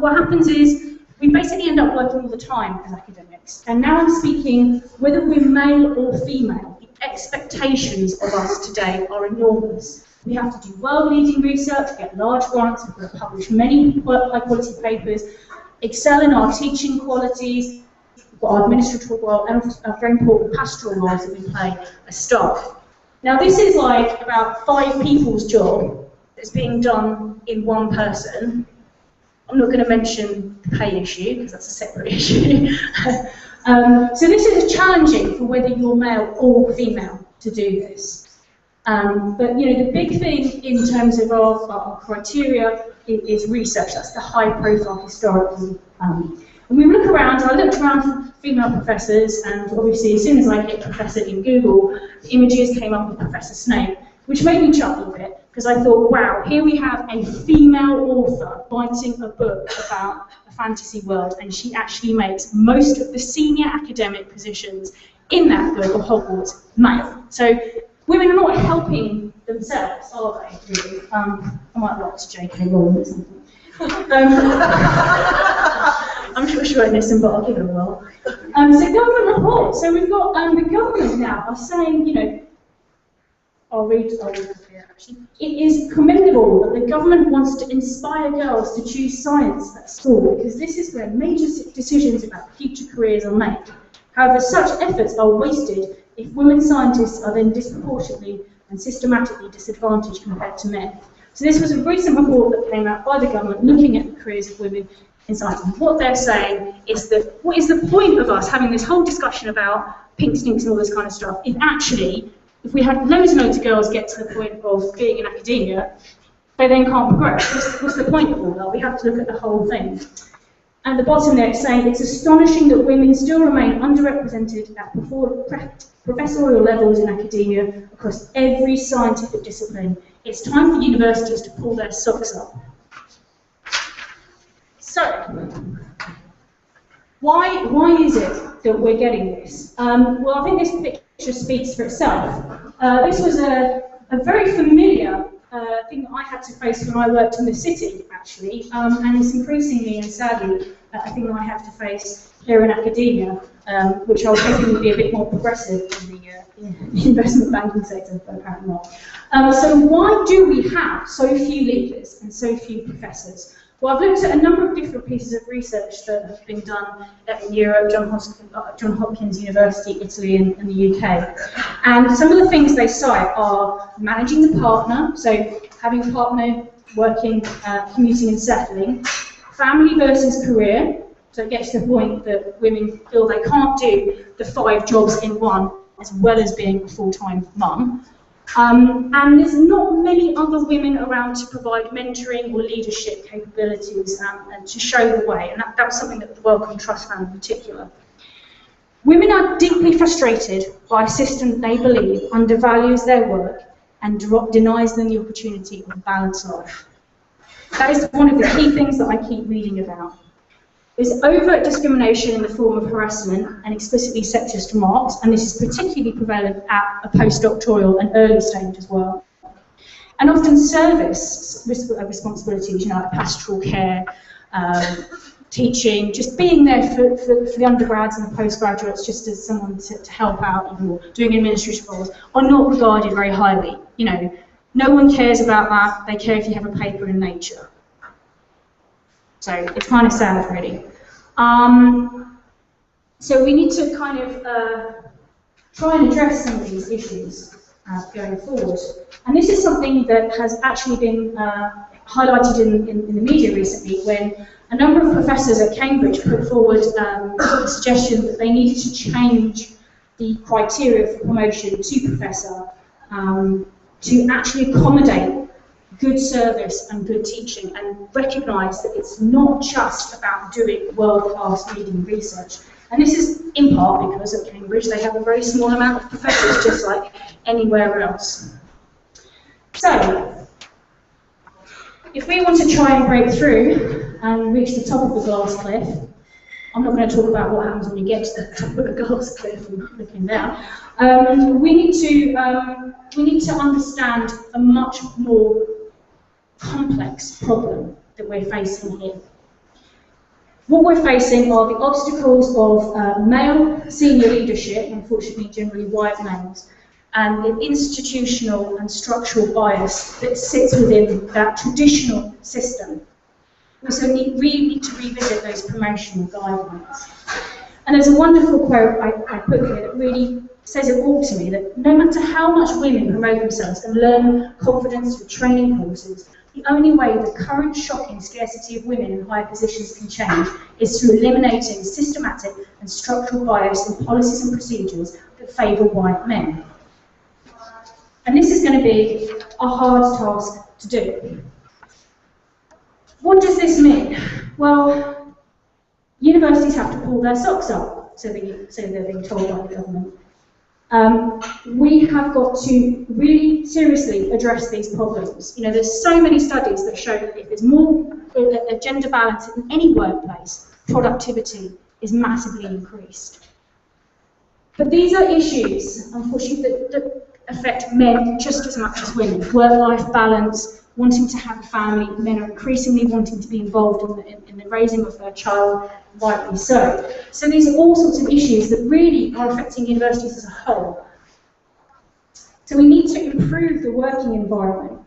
what happens is we basically end up working all the time as academics. And now I'm speaking, whether we're male or female, the expectations of us today are enormous. We have to do world-leading research, get large grants, we've got to publish many high-quality papers, excel in our teaching qualities, we've got our administrative role, and a very important pastoral roles that we play as staff. Now this is like about 5 people's job that's being done in one person. I'm not going to mention the pay issue, because that's a separate issue. So this is challenging for whether you're male or female to do this. But the big thing in terms of our criteria is research. That's the high profile historically. When we look around, I looked around for female professors, and obviously as soon as I hit professor in Google, the images came up with Professor Snape, which made me chuckle a bit, because I thought, wow, here we have a female author writing a book about a fantasy world, and she actually makes most of the senior academic positions in that book of Hogwarts male. So women are not helping themselves, are they, really? I might write to Jacky Fleming or something. I'm sure she won't listen, but I'll give it a whirl. So government report. So we've got the government now are saying, I'll read here actually. It is commendable that the government wants to inspire girls to choose science at school, because this is where major decisions about future careers are made. However, such efforts are wasted if women scientists are then disproportionately and systematically disadvantaged compared to men. So this was a recent report that came out by the government looking at the careers of women in science. And what they're saying is that what is the point of us having this whole discussion about pink stinks and all this kind of stuff if actually, if we had loads and loads of girls get to the point of being in academia, they then can't progress. What's the point of all that? We have to look at the whole thing. At the bottom there it's saying it's astonishing that women still remain underrepresented at professorial levels in academia across every scientific discipline. It's time for universities to pull their socks up. So, why is it that we're getting this? Well, I think this picture speaks for itself. This was a very familiar thing that I had to face when I worked in the city, actually, and it's increasingly and sadly a thing that I have to face here in academia, which I was hoping would be a bit more progressive in the investment banking sector, but apparently not. So why do we have so few leaders and so few professors? Well, I've looked at a number of different pieces of research that have been done in Europe, Johns Hopkins University, Italy, and the UK. And some of the things they cite are managing the partner, so having a partner working, commuting and settling, family versus career, so it gets to the point that women feel they can't do the 5 jobs in one as well as being a full-time mum. And there's not many other women around to provide mentoring or leadership capabilities and to show the way, and that's something that the Wellcome Trust found in particular. Women are deeply frustrated by a system that they believe undervalues their work and denies them the opportunity of a balanced life. That is one of the key things that I keep reading about. There's overt discrimination in the form of harassment and explicitly sexist remarks, and this is particularly prevalent at a postdoctoral and early stage as well. And often service responsibilities, like pastoral care, teaching, just being there for the undergrads and the postgraduates, just as someone to help out or doing administrative roles, are not regarded very highly. No one cares about that. They care if you have a paper in Nature. So it's kind of sad, really. So we need to kind of try and address some of these issues going forward. And this is something that has actually been highlighted in the media recently, when a number of professors at Cambridge put forward the suggestion that they needed to change the criteria for promotion to professor to actually accommodate good service and good teaching, and recognise that it's not just about doing world-class leading research. And this is in part because at Cambridge they have a very small amount of professors, just like anywhere else. So, if we want to try and break through and reach the top of the glass cliff, I'm not going to talk about what happens when you get to the top of the glass cliff and looking down. We need to understand a much more complex problem that we're facing here. What we're facing are the obstacles of male senior leadership, unfortunately generally white males, and the institutional and structural bias that sits within that traditional system. We also really need to revisit those promotional guidelines. And there's a wonderful quote I put here that really says it all to me, that no matter how much women promote themselves and learn confidence through training courses, the only way the current shocking scarcity of women in higher positions can change is through eliminating systematic and structural bias in policies and procedures that favour white men. And this is going to be a hard task to do. What does this mean? Well, universities have to pull their socks up, so they're being told by the government. We have got to really seriously address these problems. There's so many studies that show that if there's more a gender balance in any workplace, productivity is massively increased. But these are issues, unfortunately, that affect men just as much as women. Work-life balance, wanting to have a family, men are increasingly wanting to be involved in the raising of their child, rightly so. So these are all sorts of issues that really are affecting universities as a whole. So we need to improve the working environment.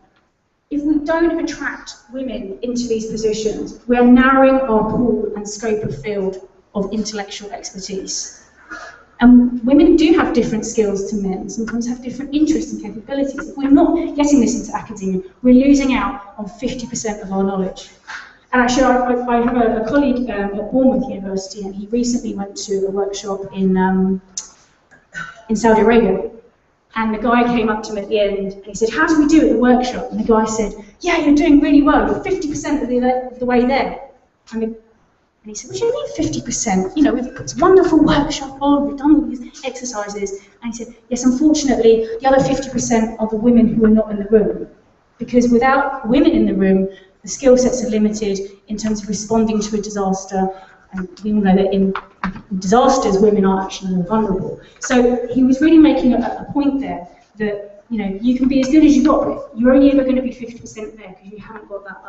If we don't attract women into these positions, we are narrowing our pool and scope of field of intellectual expertise. And women do have different skills to men, sometimes have different interests and capabilities. If we're not getting this into academia, we're losing out on 50% of our knowledge. And actually, I have a colleague at Bournemouth University, and he recently went to a workshop in Saudi Arabia. And the guy came up to him at the end, and he said, "How did we do at the workshop?" And the guy said, "Yeah, you're doing really well. You're 50% of the way there." And he said, "What do you mean 50%? You know, we've put this wonderful workshop on, we've done all these exercises." And he said, "Yes, unfortunately, the other 50% are the women who are not in the room. Because without women in the room, the skill sets are limited in terms of responding to a disaster. And we all know that in disasters, women are actually more vulnerable." So he was really making a point there that, you know, you can be as good as you got, but you're only ever going to be 50% there because you haven't got that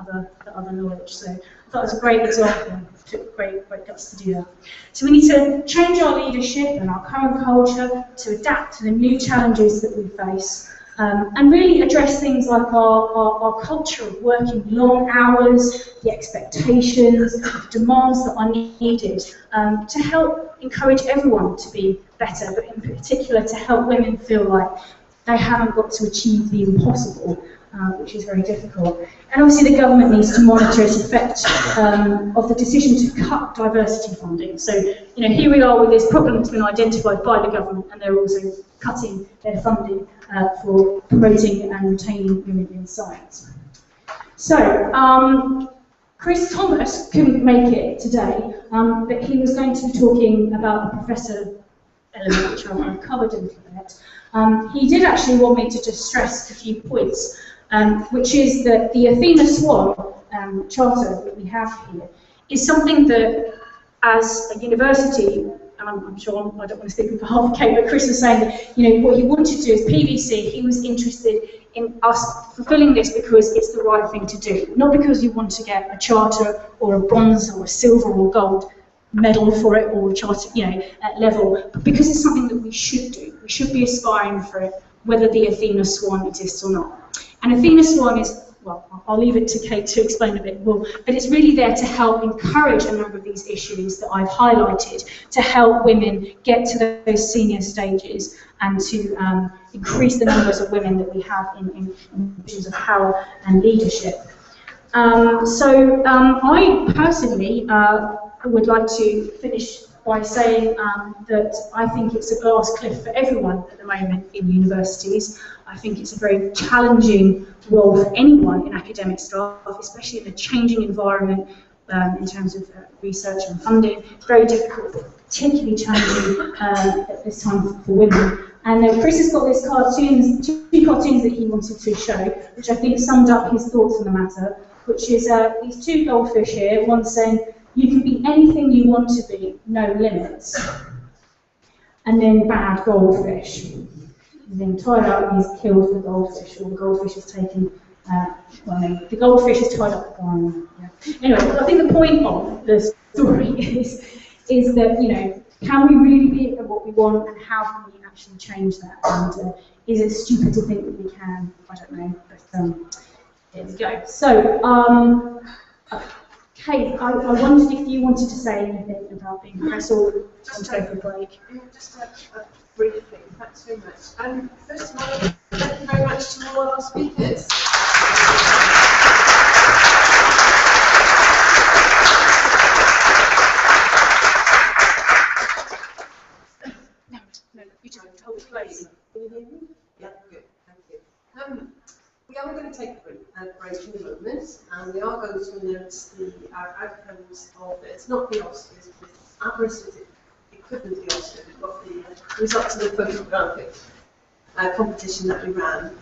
other knowledge. So I thought it was a great example. It took great guts to do that. So we need to change our leadership and our current culture to adapt to the new challenges that we face. And really address things like our culture of working long hours, the expectations, the demands that are needed to help encourage everyone to be better, but in particular to help women feel like they haven't got to achieve the impossible, which is very difficult. And obviously the government needs to monitor its effect of the decision to cut diversity funding. So, you know, here we are with this problem that's been identified by the government, and they're also cutting their funding for promoting and retaining women in science. So, Chris Thomas couldn't make it today, but he was going to be talking about the professor element, which I've covered a little bit. He did actually want me to just stress a few points, which is that the Athena Swan charter that we have here is something that, as a university, I'm sure I don't want to speak on behalf of Kate, but Chris was saying that, you know, what he wanted to do is PVC, he was interested in us fulfilling this because it's the right thing to do, not because you want to get a charter or a bronze or a silver or gold medal for it or a charter, you know, at level, but because it's something that we should do. We should be aspiring for it, whether the Athena Swan exists or not. And Athena Swan is, well, I'll leave it to Kate to explain a bit more, but it's really there to help encourage a number of these issues that I've highlighted, to help women get to those senior stages and to increase the numbers of women that we have in positions of power and leadership. I personally would like to finish by saying that I think it's a glass cliff for everyone at the moment in universities. I think it's a very challenging role for anyone in academic staff, especially in a changing environment in terms of research and funding. It's very difficult, but particularly challenging at this time for women. And Chris has got these cartoons, two cartoons that he wanted to show, which I think summed up his thoughts on the matter, which is these two goldfish here, one saying, "You can be anything you want to be, no limits." And then bad goldfish. He's been tied up and he's killed the goldfish, or the goldfish is taken, the goldfish is tied up by Anyway, I think the point of the story is that, you know, can we really be at what we want, and how can we actually change that? And is it stupid to think that we can? I don't know, but there we go. So, Kate, I wondered if you wanted to say anything about being press or just go for a break. Just a brief thing. Thanks very much. First of all, thank you very much to all our speakers. No, you just hold it close. Can you hear me? Yeah, good. Thank you. We are going to take a break in a moment, and we are going to announce the outcomes of it. It's not the Oscars, but it's Aberystwyth equivalent to the Oscars. We've got the results of the photographic competition that we ran.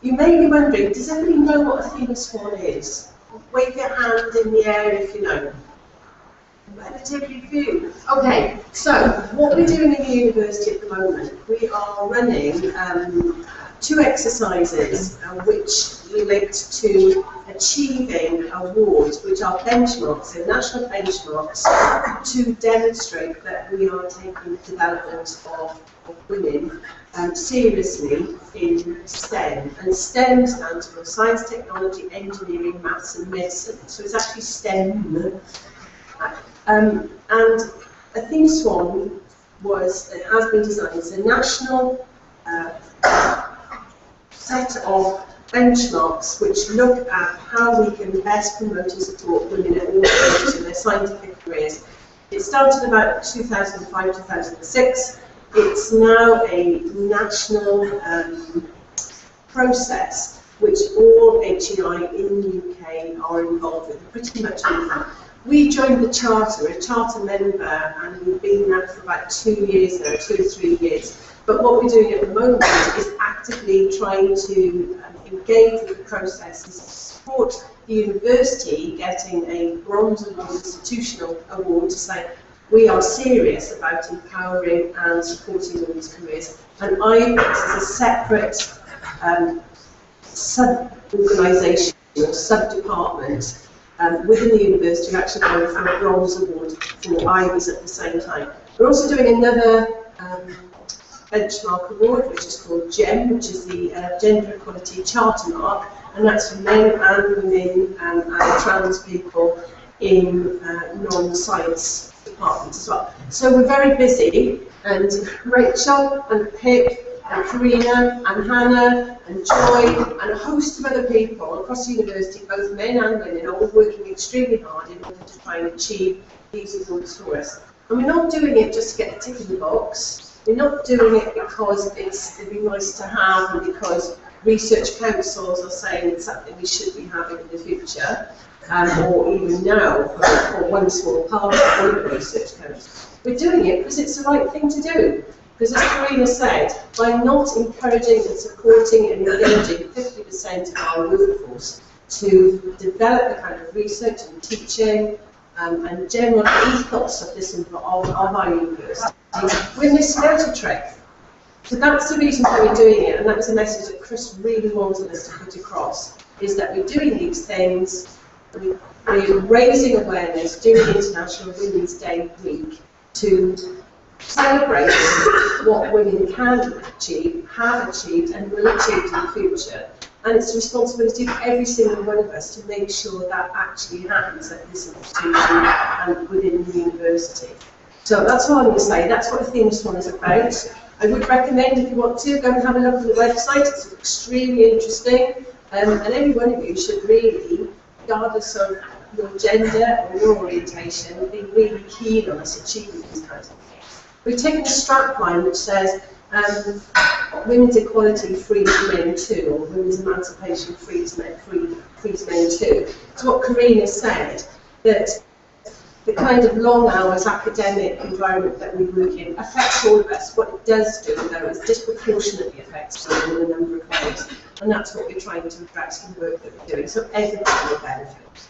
You may be wondering, does everybody know what Athena Swan is? Wave your hand in the air if you know. Relatively few. Okay, so what we're doing in the university at the moment, we are running two exercises which relate to achieving awards, which are benchmarks, so national benchmarks, to demonstrate that we are taking the development of women seriously in STEM, and STEM stands for Science, Technology, Engineering, Maths and Medicine, so it's actually STEM. And Athena Swan has been designed as a national set of benchmarks which look at how we can best promote and support women at all stages in their scientific careers. It started about 2005-2006. It's now a national process which all HEI in the UK are involved with, pretty much all of them. We joined the charter, we're a charter member, and we've been there for about 2 years now, 2 or 3 years. But what we're doing at the moment is actively trying to engage with the process and support the university getting a Bronze Award institutional award to say we are serious about empowering and supporting women's careers. And IBIS is a separate sub-organisation or sub-department within the university actually going for a Bronze Award for IBIS at the same time. We're also doing another benchmark award, which is called GEM, which is the Gender Equality Charter Mark, and that's for men and women and trans people in non-science departments as well. So we're very busy, and Rachel and Pip and Karina and Hannah and Joy and a host of other people across the university, both men and women, are all working extremely hard in order to try and achieve these awards for us. And we're not doing it just to get a tick in the box. We're not doing it because it'd be nice to have and because research councils are saying it's something we should be having in the future, or even now for one small part of one of the research councils. We're doing it because it's the right thing to do. Because as Karina said, by not encouraging and supporting and engaging 50% of our workforce to develop the kind of research and teaching and general ethos of this of our university, we're missing out a trick. So that's the reason why we're doing it, and that was the message that Chris really wanted us to put across, is that we're doing these things, we're raising awareness during International Women's Day week to celebrate what women can achieve, have achieved, and will achieve in the future. And it's the responsibility of every single one of us to make sure that actually happens at this institution and within the university. So that's what I'm going to say. That's what Athena Swan is about. I would recommend, if you want to, go and have a look at the website. It's extremely interesting. And every one of you should really, regardless of your gender or your orientation, be really keen on us achieving these kinds of things. We've taken a strapline which says, women's equality frees men too, or women's emancipation frees men too. It's what Karina said, that the kind of long hours academic environment that we work in affects all of us. What it does do, though, is disproportionately affects women in a number of ways. And that's what we're trying to address in the work that we're doing. So everybody will benefit.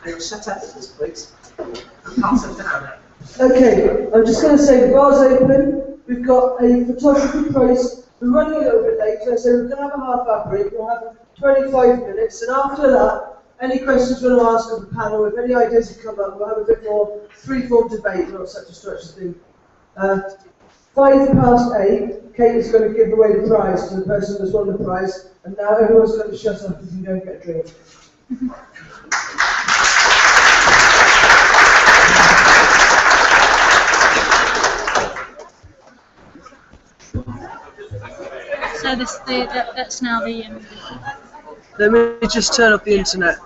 I'll shut up at this point and pass on to Hannah. Okay, I'm just going to say the bar's open. We've got a photography prize. We're running a little bit late, so we're going to have a half-hour break. We'll have 25 minutes, and after that, any questions you want to ask of the panel, if any ideas have come up, we'll have a bit more free-form debate, not such a structured thing. 8:05, Kate is going to give away the prize to the person that's won the prize, and now everyone's going to shut up and you can go and get a drink. So that's now the. Let me just turn off the internet.